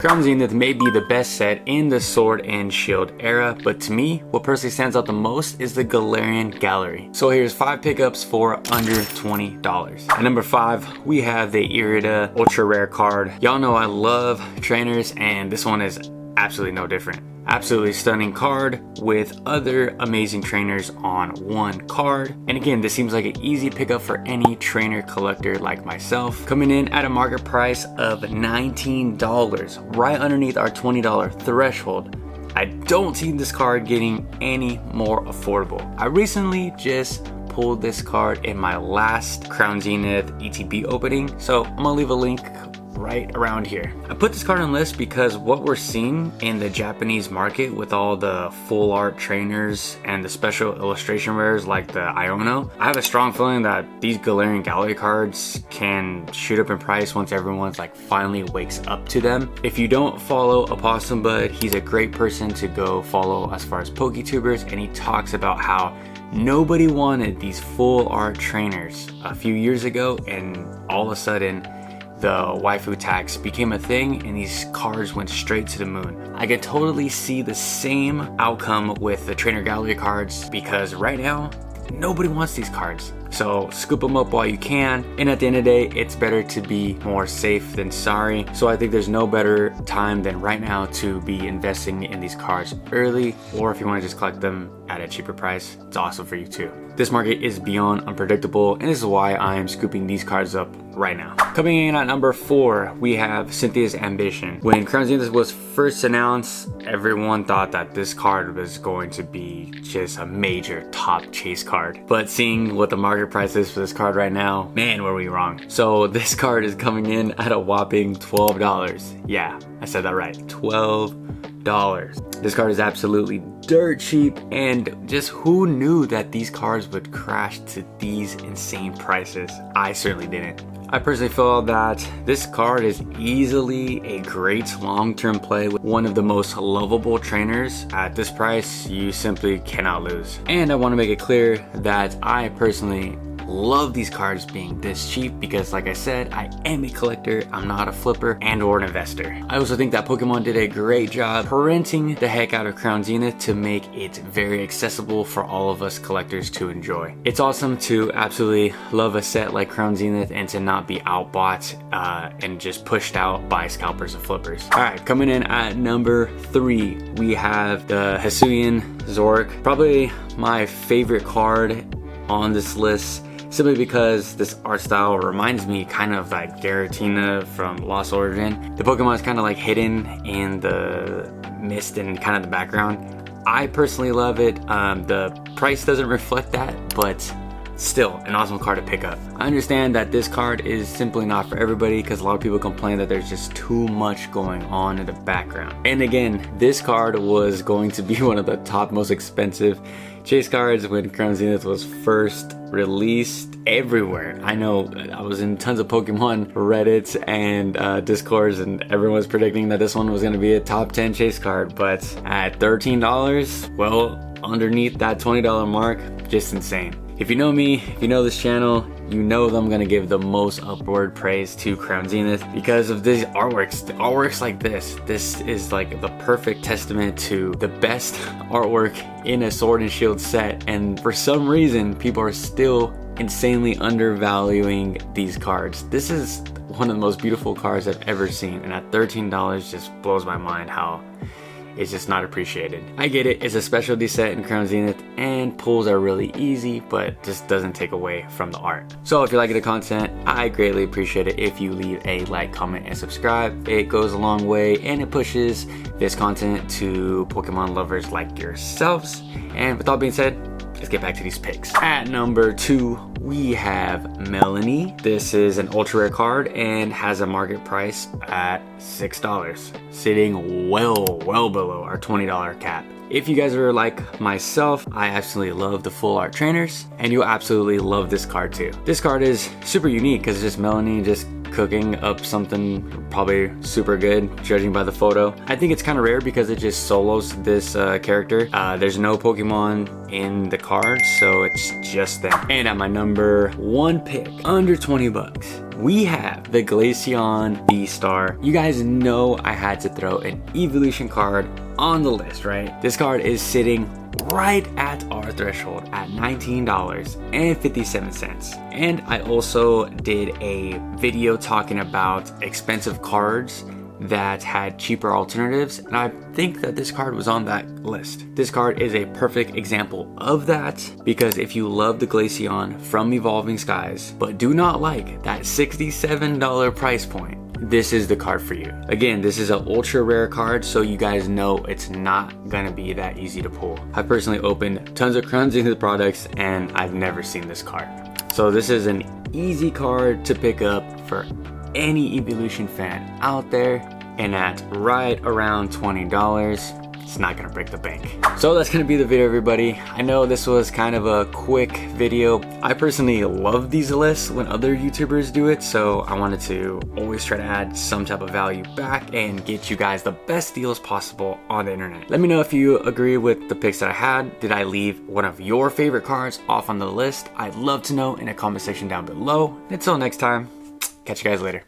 Crown Zenith may be the best set in the Sword and Shield era, but to me, what personally stands out the most is the Galarian Gallery. So here's 5 pickups for under $20. At number 5, we have the Irida Ultra Rare card. Y'all know I love trainers, and this one is absolutely no different. Absolutely stunning card with other amazing trainers on one card. And again, this seems like an easy pickup for any trainer collector like myself. Coming in at a market price of $19, right underneath our $20 threshold. I don't see this card getting any more affordable. I recently just pulled this card in my last Crown Zenith ETB opening, so I'm gonna leave a link right around here. I put this card on the list because what we're seeing in the Japanese market with all the full art trainers and the special illustration rares like the Iono, I have a strong feeling that these Galarian Gallery cards can shoot up in price once everyone's like finally wakes up to them. If you don't follow Opossum Bud, he's a great person to go follow as far as PokeTubers, and he talks about how nobody wanted these full art trainers a few years ago, and all of a sudden the waifu tax became a thing and these cards went straight to the moon. I could totally see the same outcome with the trainer gallery cards, because right now nobody wants these cards. So scoop them up while you can, and at the end of the day, it's better to be more safe than sorry. So I think there's no better time than right now to be investing in these cards early, or if you want to just collect them at a cheaper price, it's awesome for you too. This market is beyond unpredictable, and this is why I am scooping these cards up right now. Coming in at number 4, we have Cynthia's Ambition. When Crown Zenith was first announced, everyone thought that this card was going to be just a major top chase card. But seeing what the market price is for this card right now, man, were we wrong. So this card is coming in at a whopping $12. Yeah, I said that right, $12. This card is absolutely dirt cheap, and just who knew that these cards would crash to these insane prices? I certainly didn't. I personally feel that this card is easily a great long-term play with one of the most lovable trainers. At this price, you simply cannot lose. And I want to make it clear that I personally love these cards being this cheap because, like I said, I am a collector, I'm not a flipper and or an investor. I also think that Pokemon did a great job parenting the heck out of Crown Zenith to make it very accessible for all of us collectors to enjoy. It's awesome to absolutely love a set like Crown Zenith and to not be outbought and just pushed out by scalpers and flippers. Alright, coming in at number 3, we have the Hisuian Zoroark. Probably my favorite card on this list, simply because this art style reminds me kind of like Giratina from Lost Origin. The Pokemon is kind of like hidden in the mist and kind of the background. I personally love it. The price doesn't reflect that, but still an awesome card to pick up. I understand that this card is simply not for everybody because a lot of people complain that there's just too much going on in the background. And again, this card was going to be one of the top most expensive chase cards when Crown Zenith was first released everywhere. I know I was in tons of Pokemon Reddits and Discords, and everyone was predicting that this one was going to be a top 10 chase card, but at $13, well, underneath that $20 mark, just insane. If you know me, if you know this channel, you know that I'm gonna give the most upward praise to Crown Zenith because of these artworks. The artworks like this is like the perfect testament to the best artwork in a Sword and Shield set, and for some reason people are still insanely undervaluing these cards. This is one of the most beautiful cards I've ever seen, and at $13 just blows my mind how it's just not appreciated. I get it, it's a specialty set in Crown Zenith and pulls are really easy, but just doesn't take away from the art. So if you're liking the content, I greatly appreciate it if you leave a like, comment, and subscribe. It goes a long way and it pushes this content to Pokemon lovers like yourselves. And with all being said, let's get back to these picks. At number 2, we have Melanie. This is an ultra rare card and has a market price at $6, sitting well below our $20 cap. If you guys are like myself, I absolutely love the full art trainers, and you'll absolutely love this card too. This card is super unique because it's just Melanie just cooking up something probably super good, judging by the photo. I think it's kind of rare because it just solos this character. There's no Pokemon in the card, so it's just them. And at my number 1 pick, under 20 bucks, we have the Glaceon B-Star. You guys know I had to throw an evolution card on the list, right? This card is sitting right at our threshold at $19.57. And I also did a video talking about expensive cards that had cheaper alternatives, and I think that this card was on that list. This card is a perfect example of that, because if you love the Glaceon from Evolving Skies but do not like that $67 price point, this is the card for you. Again, this is an ultra rare card, so you guys know it's not gonna be that easy to pull. I personally opened tons of Crown Zenith products and I've never seen this card. So this is an easy card to pick up for any evolution fan out there, and at right around $20, it's not gonna break the bank. So that's gonna be the video, everybody. I know this was kind of a quick video. I personally love these lists when other YouTubers do it, so I wanted to always try to add some type of value back and get you guys the best deals possible on the internet. Let me know if you agree with the picks that I had. Did I leave one of your favorite cards off on the list? I'd love to know in a comment section down below. Until next time, catch you guys later.